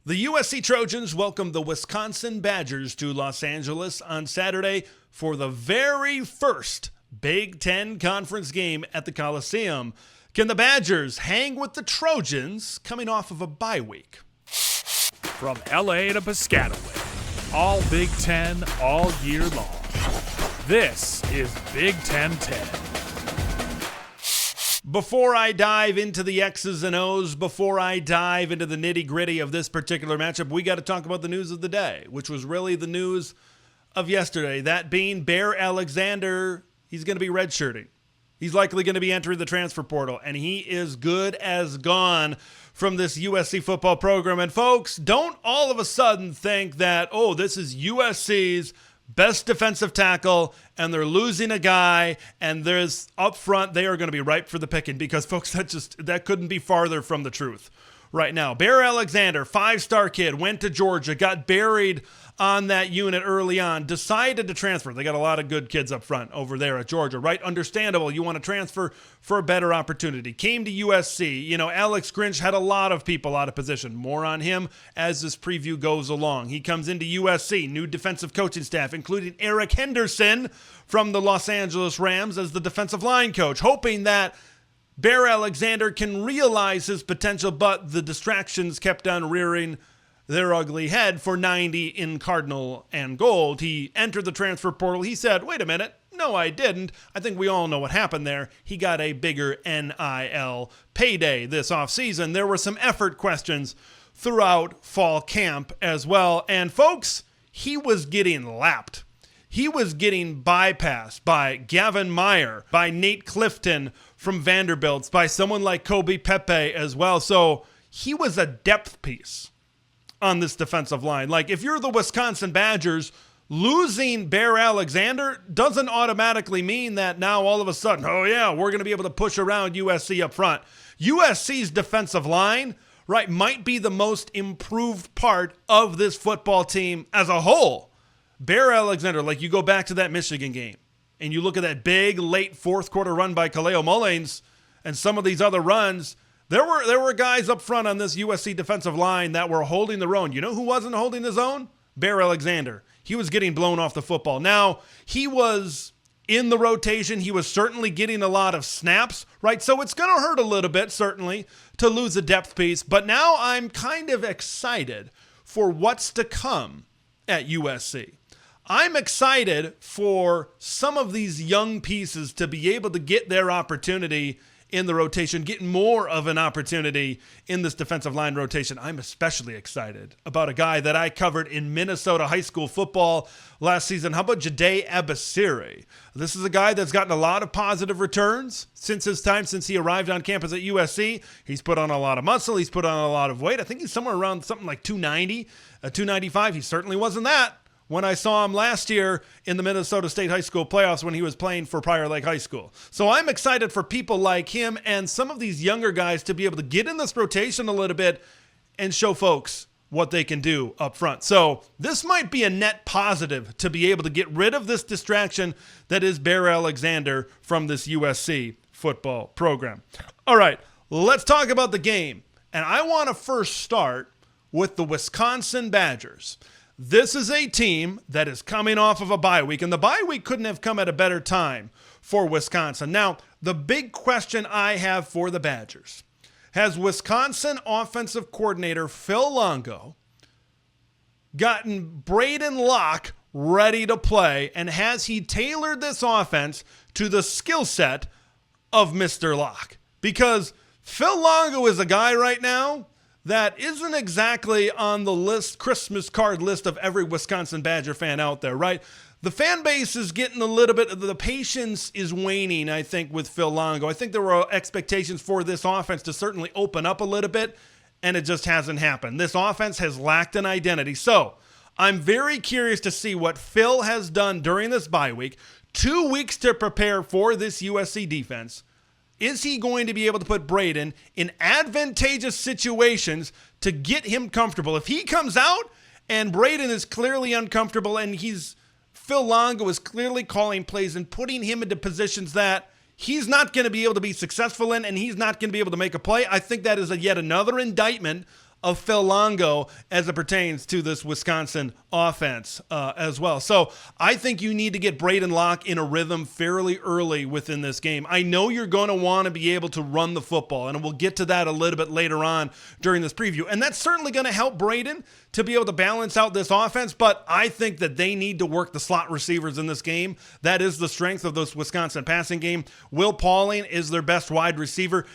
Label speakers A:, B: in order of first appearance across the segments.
A: The USC Trojans welcomed the Wisconsin Badgers to Los Angeles on Saturday for the very first Big Ten Conference game at the Coliseum. Can the Badgers hang with the Trojans coming off of a bye week?
B: From LA to Piscataway, all Big Ten all year long. This is Big Ten 10.
A: Before I dive into the X's and O's, before I dive into the nitty-gritty of this particular matchup, we got to talk about the news of the day, which was really the news of yesterday. That being Bear Alexander, he's going to be redshirting. He's likely going to be entering the transfer portal, and he is good as gone from this USC football program. And folks, don't all of a sudden think that, oh, this is USC's best defensive tackle, and they're losing a guy, and there's up front, they are going to be ripe for the picking, because folks, that couldn't be farther from the truth right now. Bear Alexander, 5-star kid, went to Georgia, got buried on that unit early on, decided to transfer. They got a lot of good kids up front over there at Georgia, right? Understandable. You want to transfer for a better opportunity. Came to USC. You know, Alex Grinch had a lot of people out of position. More on him as this preview goes along. He comes into USC, new defensive coaching staff, including Eric Henderson from the Los Angeles Rams as the defensive line coach, hoping that Bear Alexander can realize his potential, but the distractions kept on rearing their ugly head for 90 in Cardinal and gold. He entered the transfer portal. He said, wait a minute. No, I didn't. I think we all know what happened there. He got a bigger NIL payday this offseason. There were some effort questions throughout fall camp as well. And folks, he was getting lapped. He was getting bypassed by Gavin Meyer, by Nate Clifton from Vanderbilt, by someone like Kobe Pepe as well. So he was a depth piece on this defensive line. Like, if you're the Wisconsin Badgers, losing Bear Alexander doesn't automatically mean that now all of a sudden, oh yeah, we're going to be able to push around USC up front. USC's defensive line, right, might be the most improved part of this football team as a whole. Bear Alexander, like, you go back to that Michigan game and you look at that big late fourth quarter run by Kaleo Mullins and some of these other runs, There were guys up front on this USC defensive line that were holding their own. You know who wasn't holding his own? Bear Alexander. He was getting blown off the football. Now, he was in the rotation. He was certainly getting a lot of snaps, right? So it's going to hurt a little bit, certainly, to lose a depth piece. But now I'm kind of excited for what's to come at USC. I'm excited for some of these young pieces to be able to get their opportunity in the rotation, getting more of an opportunity in this defensive line rotation. I'm especially excited about a guy that I covered in Minnesota high school football last season. How about Jade Abasiri? This is a guy that's gotten a lot of positive returns since he arrived on campus at USC. He's put on a lot of muscle. He's put on a lot of weight. I think he's somewhere around something like 290, 295. He certainly wasn't that when I saw him last year in the Minnesota State High School playoffs when he was playing for Prior Lake High School. So I'm excited for people like him and some of these younger guys to be able to get in this rotation a little bit and show folks what they can do up front. So this might be a net positive to be able to get rid of this distraction that is Bear Alexander from this USC football program. All right, let's talk about the game. And I want to first start with the Wisconsin Badgers. This is a team that is coming off of a bye week, and the bye week couldn't have come at a better time for Wisconsin. Now, the big question I have for the Badgers: has Wisconsin offensive coordinator Phil Longo gotten Braedyn Locke ready to play, and has he tailored this offense to the skill set of Mr. Locke? Because Phil Longo is a guy right now that isn't exactly on the list, Christmas card list of every Wisconsin Badger fan out there, right? The fan base is getting a little bit, the patience is waning, I think, with Phil Longo. I think there were expectations for this offense to certainly open up a little bit, and it just hasn't happened. This offense has lacked an identity. So I'm very curious to see what Phil has done during this bye week. 2 weeks to prepare for this USC defense. Is he going to be able to put Braedyn in advantageous situations to get him comfortable? If he comes out and Braedyn is clearly uncomfortable and Phil Longo is clearly calling plays and putting him into positions that he's not going to be able to be successful in, and he's not going to be able to make a play, I think that is yet another indictment of Phil Longo as it pertains to this Wisconsin offense as well. So I think you need to get Braedyn Locke in a rhythm fairly early within this game. I know you're going to want to be able to run the football, and we'll get to that a little bit later on during this preview. And that's certainly going to help Braedyn to be able to balance out this offense, but I think that they need to work the slot receivers in this game. That is the strength of this Wisconsin passing game. Will Pauling is their best wide receiver.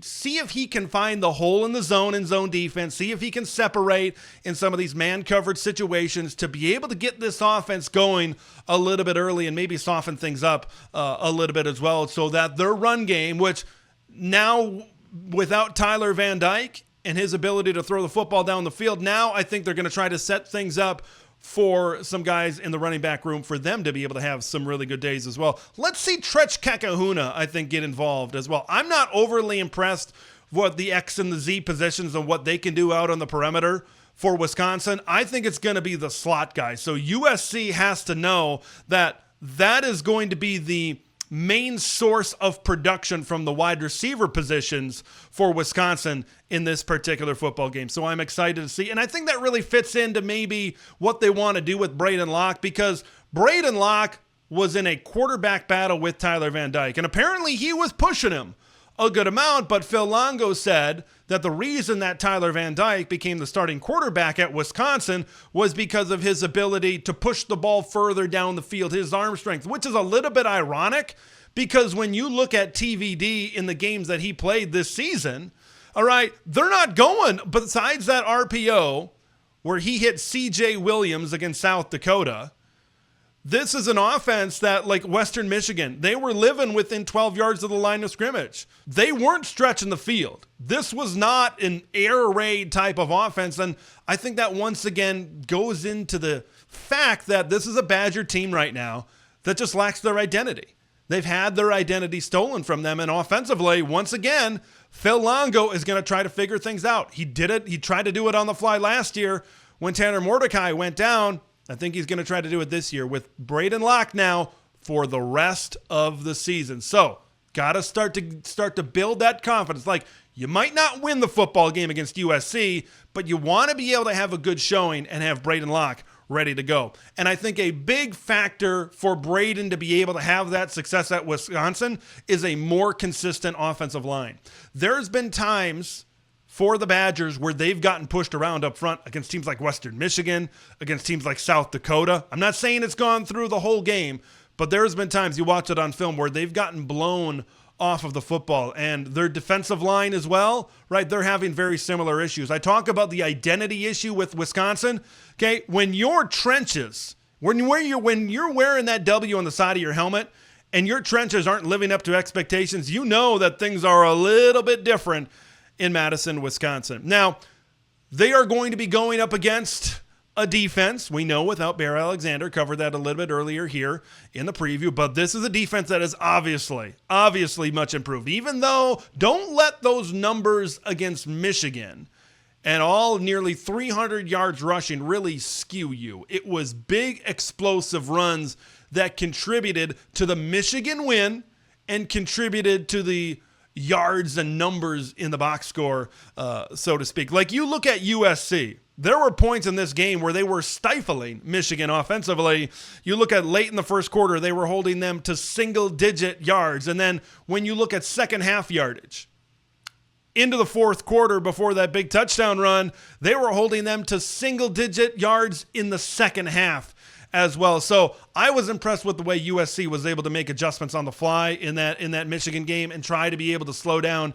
A: See if he can find the hole in the zone and zone defense. See if he can separate in some of these man-covered situations to be able to get this offense going a little bit early and maybe soften things up a little bit as well, so that their run game, which now without Tyler Van Dyke and his ability to throw the football down the field, now I think they're going to try to set things up for some guys in the running back room for them to be able to have some really good days as well. Let's see Tretch Kakahuna, I think, get involved as well. I'm not overly impressed with the X and the Z positions and what they can do out on the perimeter for Wisconsin. I think it's going to be the slot guy. So USC has to know that that is going to be the main source of production from the wide receiver positions for Wisconsin in this particular football game. So I'm excited to see. And I think that really fits into maybe what they want to do with Braedyn Locke, because Braedyn Locke was in a quarterback battle with Tyler Van Dyke, and apparently he was pushing him a good amount, but Phil Longo said that the reason that Tyler Van Dyke became the starting quarterback at Wisconsin was because of his ability to push the ball further down the field, his arm strength, which is a little bit ironic because when you look at TVD in the games that he played this season, all right, they're not going, besides that RPO where he hit CJ Williams against South Dakota. This is an offense that, like Western Michigan, they were living within 12 yards of the line of scrimmage. They weren't stretching the field. This was not an air raid type of offense, and I think that once again goes into the fact that this is a Badger team right now that just lacks their identity. They've had their identity stolen from them, and offensively, once again, Phil Longo is going to try to figure things out. He did it. He tried to do it on the fly last year when Tanner Mordecai went down. I think he's going to try to do it this year with Braedyn Locke now for the rest of the season. So, got to start to build that confidence. Like, you might not win the football game against USC, but you want to be able to have a good showing and have Braedyn Locke ready to go. And I think a big factor for Braedyn to be able to have that success at Wisconsin is a more consistent offensive line. There's been times for the Badgers where they've gotten pushed around up front against teams like Western Michigan, against teams like South Dakota. I'm not saying it's gone through the whole game, but there's been times you watch it on film where they've gotten blown off of the football, and their defensive line as well, right? They're having very similar issues. I talk about the identity issue with Wisconsin. Okay, when your trenches, when you're wearing that W on the side of your helmet and your trenches aren't living up to expectations, you know that things are a little bit different in Madison, Wisconsin. Now, they are going to be going up against a defense, we know, without Bear Alexander. Covered that a little bit earlier here in the preview, but this is a defense that is obviously much improved. Even though, don't let those numbers against Michigan and all nearly 300 yards rushing really skew you. It was big, explosive runs that contributed to the Michigan win and contributed to the yards and numbers in the box score, so to speak. Like, you look at USC, there were points in this game where they were stifling Michigan offensively. You look at late in the first quarter, they were holding them to single-digit yards. And then when you look at second half yardage, into the fourth quarter before that big touchdown run, they were holding them to single-digit yards in the second half as well. So I was impressed with the way USC was able to make adjustments on the fly in that Michigan game and try to be able to slow down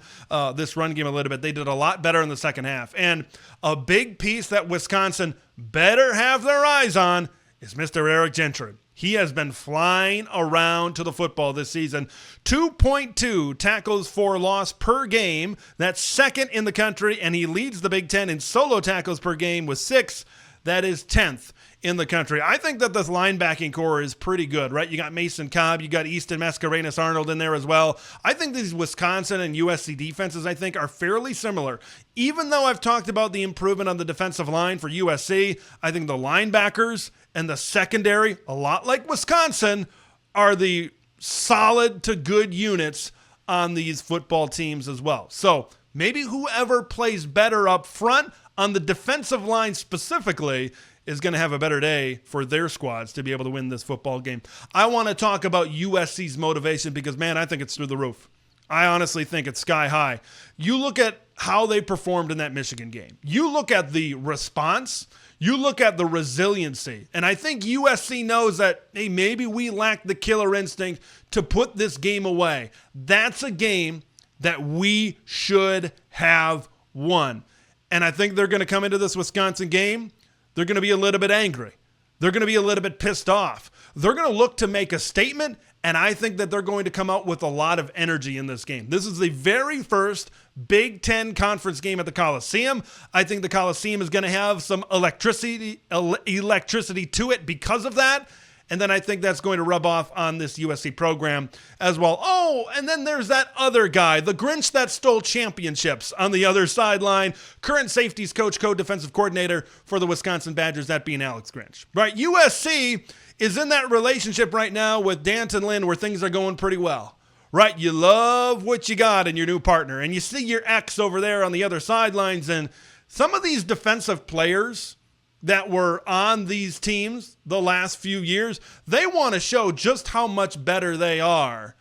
A: this run game a little bit. They did a lot better in the second half. And a big piece that Wisconsin better have their eyes on is Mr. Eric Gentry. He has been flying around to the football this season. 2.2 tackles for loss per game. That's second in the country, and he leads the Big Ten in solo tackles per game with 6. That is 10th in the country. I think that this linebacking core is pretty good, right? You got Mason Cobb, you got Easton Mascarenas-Arnold in there as well. I think these Wisconsin and USC defenses, I think, are fairly similar. Even though I've talked about the improvement on the defensive line for USC, I think the linebackers and the secondary, a lot like Wisconsin, are the solid to good units on these football teams as well. So maybe whoever plays better up front, on the defensive line specifically is going to have a better day for their squads to be able to win this football game. I want to talk about USC's motivation because, man, I think it's through the roof. I honestly think it's sky high. You look at how they performed in that Michigan game. You look at the response. You look at the resiliency. And I think USC knows that, hey, maybe we lack the killer instinct to put this game away. That's a game that we should have won. And I think they're going to come into this Wisconsin game. They're going to be a little bit angry. They're going to be a little bit pissed off. They're going to look to make a statement, and I think that they're going to come out with a lot of energy in this game. This is the very first Big Ten conference game at the Coliseum. I think the Coliseum is going to have some electricity to it because of that. And then I think that's going to rub off on this USC program as well. Oh, and then there's that other guy, the Grinch that stole championships on the other sideline, current safeties coach, co-defensive coordinator for the Wisconsin Badgers, that being Alex Grinch. Right, USC is in that relationship right now with D'Anton Lynn where things are going pretty well. Right, you love what you got in your new partner, and you see your ex over there on the other sidelines, and some of these defensive players that were on these teams the last few years, they want to show just how much better they are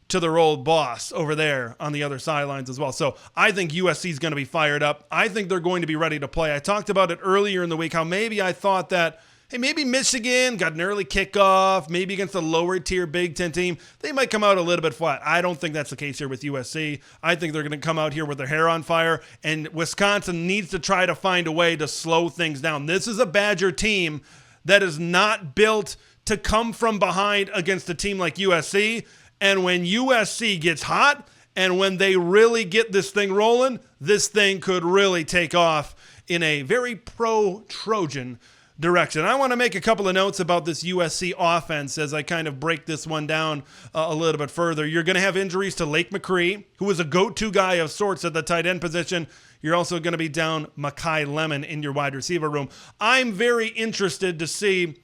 A: to their old boss over there on the other sidelines as well. So I think USC is going to be fired up. I think they're going to be ready to play. I talked about it earlier in the week, how maybe I thought that, hey, maybe Michigan got an early kickoff, maybe against a lower tier Big Ten team, they might come out a little bit flat. I don't think that's the case here with USC. I think they're going to come out here with their hair on fire, and Wisconsin needs to try to find a way to slow things down. This is a Badger team that is not built to come from behind against a team like USC, and when USC gets hot and when they really get this thing rolling, this thing could really take off in a very pro-Trojan direction. I want to make a couple of notes about this USC offense as I kind of break this one down a little bit further. You're going to have injuries to Lake McCree, who is a go-to guy of sorts at the tight end position. You're also going to be down Makai Lemon in your wide receiver room. I'm very interested to see,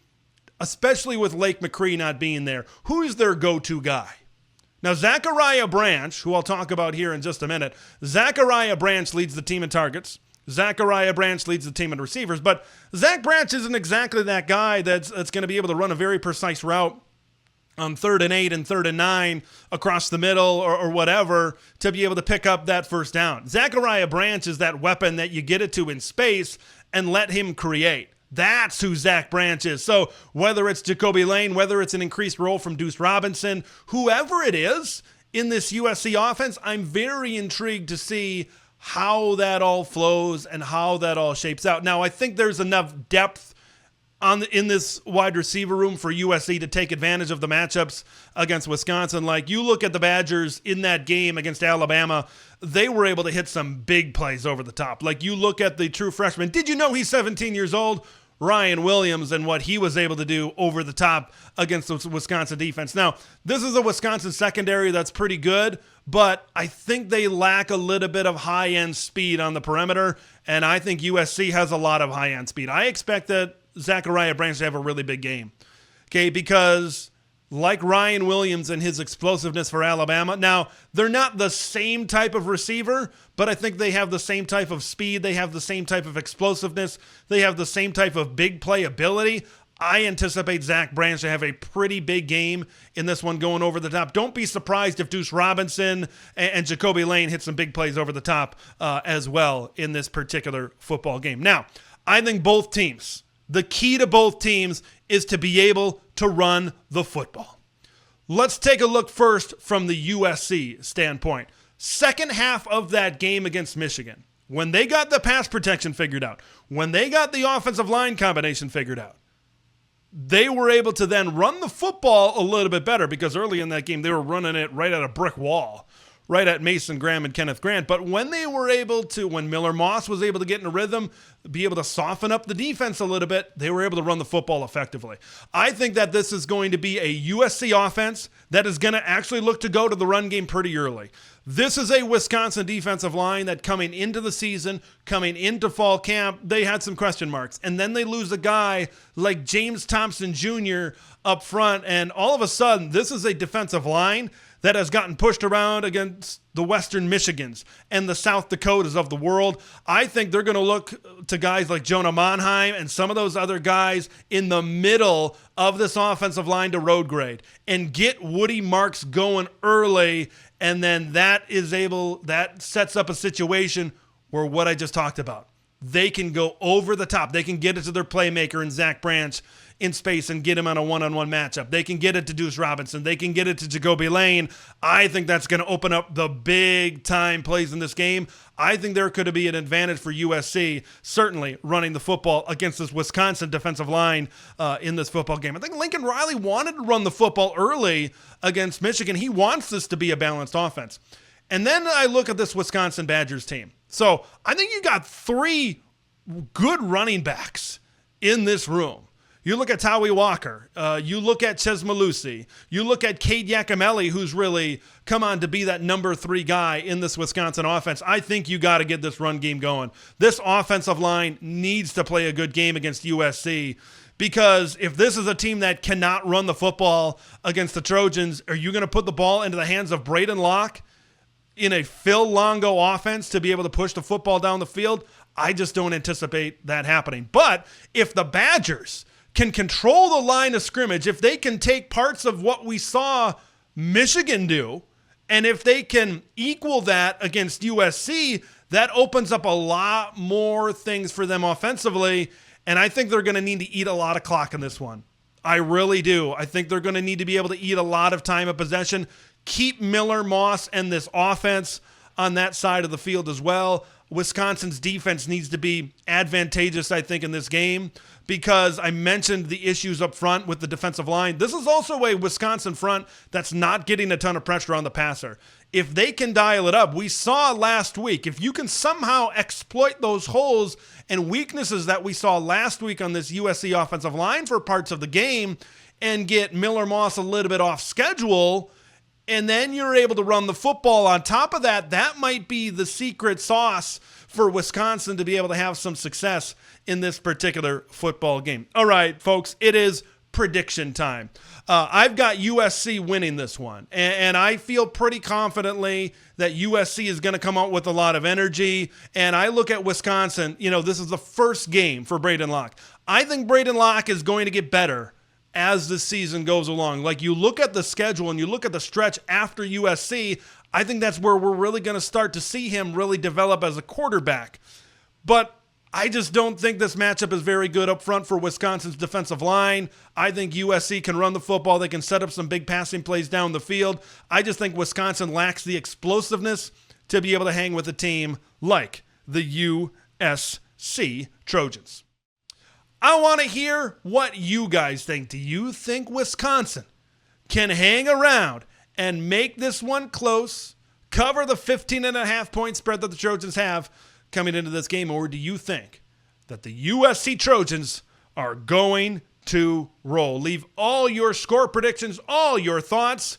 A: especially with Lake McCree not being there, who is their go-to guy? Now, Zachariah Branch, who I'll talk about here in just a minute, Zachariah Branch leads the team in targets. Zachariah Branch leads the team in receivers, but Zach Branch isn't exactly that guy that's going to be able to run a very precise route on 3rd and 8 and 3rd and 9 across the middle or whatever to be able to pick up that first down. Zachariah Branch is that weapon that you get it to in space and let him create. That's who Zach Branch is. So whether it's Jacoby Lane, whether it's an increased role from Deuce Robinson, whoever it is in this USC offense, I'm very intrigued to see how that all flows and how that all shapes out. Now, I think there's enough depth in this wide receiver room for USC to take advantage of the matchups against Wisconsin. Like, you look at the Badgers in that game against Alabama, they were able to hit some big plays over the top. Like, you look at the true freshman. Did you know he's 17 years old? Ryan Williams and what he was able to do over the top against the Wisconsin defense. Now, this is a Wisconsin secondary that's pretty good, but I think they lack a little bit of high-end speed on the perimeter, and I think USC has a lot of high-end speed. I expect that Zachariah Branch to have a really big game, okay, because like Ryan Williams and his explosiveness for Alabama, now, they're not the same type of receiver, but I think they have the same type of speed. They have the same type of explosiveness. They have the same type of big play ability. I anticipate Zach Branch to have a pretty big game in this one going over the top. Don't be surprised if Deuce Robinson and Jacoby Lane hit some big plays over the top as well in this particular football game. Now, I think both teams, the key to both teams is to be able to run the football. Let's take a look first from the USC standpoint. Second half of that game against Michigan, when they got the pass protection figured out, when they got the offensive line combination figured out, they were able to then run the football a little bit better because early in that game, they were running it right at a brick wall, right at Mason Graham and Kenneth Grant. But when they were able to, when Miller Moss was able to get in a rhythm, be able to soften up the defense a little bit, they were able to run the football effectively. I think that this is going to be a USC offense that is going to actually look to go to the run game pretty early. This is a Wisconsin defensive line that coming into the season, coming into fall camp, they had some question marks. And then they lose a guy like James Thompson Jr. up front. And all of a sudden, this is a defensive line that has gotten pushed around against the Western Michigans and the South Dakotas of the world. I think they're going to look to guys like Jonah Monheim and some of those other guys in the middle of this offensive line to road grade and get Woody Marks going early, and then that sets up a situation where what I just talked about, they can go over the top. They can get it to their playmaker in Zach Branch in space and get him on a one-on-one matchup. They can get it to Deuce Robinson. They can get it to Jacoby Lane. I think that's going to open up the big-time plays in this game. I think there could be an advantage for USC, certainly running the football against this Wisconsin defensive line in this football game. I think Lincoln Riley wanted to run the football early against Michigan. He wants this to be a balanced offense. And then I look at this Wisconsin Badgers team. So I think you got 3 good running backs in this room. You look at Tawi Walker. You look at Ches Malusi. You look at Cade Yakimelli, who's really come on to be that number 3 guy in this Wisconsin offense. I think you got to get this run game going. This offensive line needs to play a good game against USC, because if this is a team that cannot run the football against the Trojans, are you going to put the ball into the hands of Braedyn Locke in a Phil Longo offense to be able to push the football down the field? I just don't anticipate that happening. But if the Badgers can control the line of scrimmage, if they can take parts of what we saw Michigan do, and if they can equal that against USC, that opens up a lot more things for them offensively, and I think they're going to need to eat a lot of clock in this one. I really do. I think they're going to need to be able to eat a lot of time of possession, keep Miller, Moss, and this offense on that side of the field as well. Wisconsin's defense needs to be advantageous, I think, in this game, because I mentioned the issues up front with the defensive line. This is also a Wisconsin front that's not getting a ton of pressure on the passer. If they can dial it up, we saw last week, if you can somehow exploit those holes and weaknesses that we saw last week on this USC offensive line for parts of the game and get Miller Moss a little bit off schedule, and then you're able to run the football on top of that, that might be the secret sauce for Wisconsin to be able to have some success in this particular football game. All right, folks, it is prediction time. I've got USC winning this one, and I feel pretty confidently that USC is going to come out with a lot of energy, and I look at Wisconsin, this is the first game for Braedyn Locke. I think Braedyn Locke is going to get better as the season goes along. Like, you look at the schedule and you look at the stretch after USC, I think that's where we're really going to start to see him really develop as a quarterback. But I just don't think this matchup is very good up front for Wisconsin's defensive line. I think USC can run the football. They can set up some big passing plays down the field. I just think Wisconsin lacks the explosiveness to be able to hang with a team like the USC Trojans. I want to hear what you guys think. Do you think Wisconsin can hang around and make this one close, cover the 15.5 point spread that the Trojans have coming into this game, or do you think that the USC Trojans are going to roll? Leave all your score predictions, all your thoughts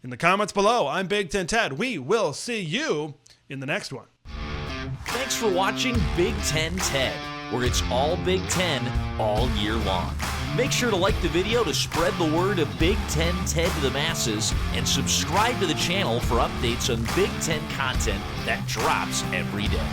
A: in the comments below. I'm Big Ten Ted. We will see you in the next one.
C: Thanks for watching Big Ten Ted, where it's all Big Ten all year long. Make sure to like the video to spread the word of Big Ten Ted to the masses, and subscribe to the channel for updates on Big Ten content that drops every day.